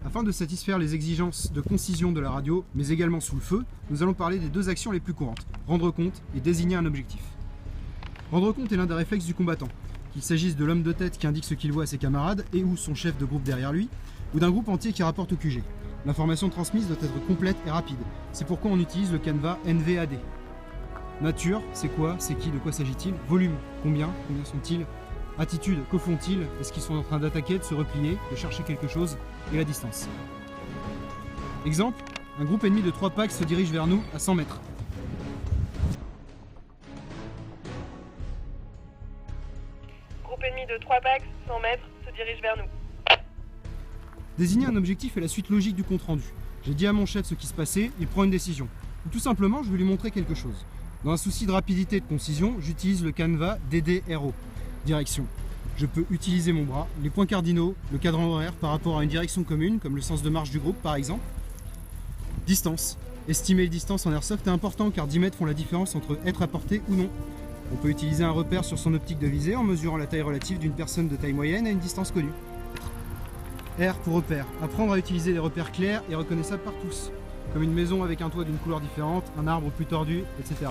Afin de satisfaire les exigences de concision de la radio, mais également sous le feu, nous allons parler des deux actions les plus courantes, rendre compte et désigner un objectif. Rendre compte est l'un des réflexes du combattant, qu'il s'agisse de l'homme de tête qui indique ce qu'il voit à ses camarades et ou son chef de groupe derrière lui, ou d'un groupe entier qui rapporte au QG. L'information transmise doit être complète et rapide, c'est pourquoi on utilise le canevas NVAD. Nature, c'est quoi, c'est qui, de quoi s'agit-il? Volume, combien sont-ils? Attitude, que font-ils? Est-ce qu'ils sont en train d'attaquer, de se replier, de chercher quelque chose? Et la distance. Exemple, un groupe ennemi de 3 packs se dirige vers nous à 100 mètres. Groupe ennemi de 3 packs, 100 mètres, se dirige vers nous. Désigner un objectif est la suite logique du compte-rendu. J'ai dit à mon chef ce qui se passait, il prend une décision. Ou tout simplement, je vais lui montrer quelque chose. Dans un souci de rapidité et de concision, j'utilise le canevas DDRO. Direction. Je peux utiliser mon bras, les points cardinaux, le cadran horaire par rapport à une direction commune, comme le sens de marche du groupe par exemple. Distance. Estimer les distances en airsoft est important car 10 mètres font la différence entre être à portée ou non. On peut utiliser un repère sur son optique de visée en mesurant la taille relative d'une personne de taille moyenne à une distance connue. R pour repère. Apprendre à utiliser des repères clairs et reconnaissables par tous, comme une maison avec un toit d'une couleur différente, un arbre plus tordu, etc.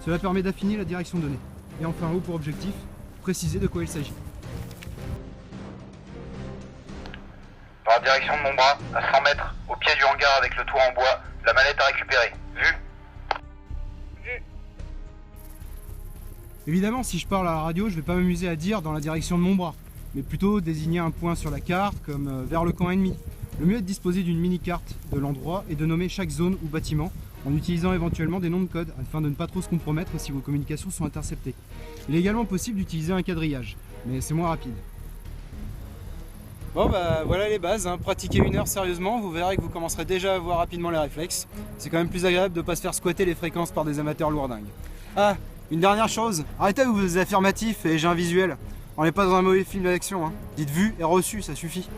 Cela permet d'affiner la direction donnée. Et enfin O pour objectif, préciser de quoi il s'agit. Dans la direction de mon bras, à 100 mètres, au pied du hangar avec le toit en bois, la mallette à récupérer. Vu? Vu. Évidemment, si je parle à la radio, je ne vais pas m'amuser à dire dans la direction de mon bras, mais plutôt désigner un point sur la carte comme vers le camp ennemi. Le mieux est de disposer d'une mini-carte de l'endroit et de nommer chaque zone ou bâtiment en utilisant éventuellement des noms de code afin de ne pas trop se compromettre si vos communications sont interceptées. Il est également possible d'utiliser un quadrillage, mais c'est moins rapide. Bon bah voilà les bases, pratiquez 1 heure sérieusement, vous verrez que vous commencerez déjà à voir rapidement les réflexes. C'est quand même plus agréable de ne pas se faire squatter les fréquences par des amateurs lourdingues. Ah, une dernière chose, arrêtez avec vos affirmatifs et j'ai un visuel. On n'est pas dans un mauvais film d'action, dites vu et reçu, ça suffit.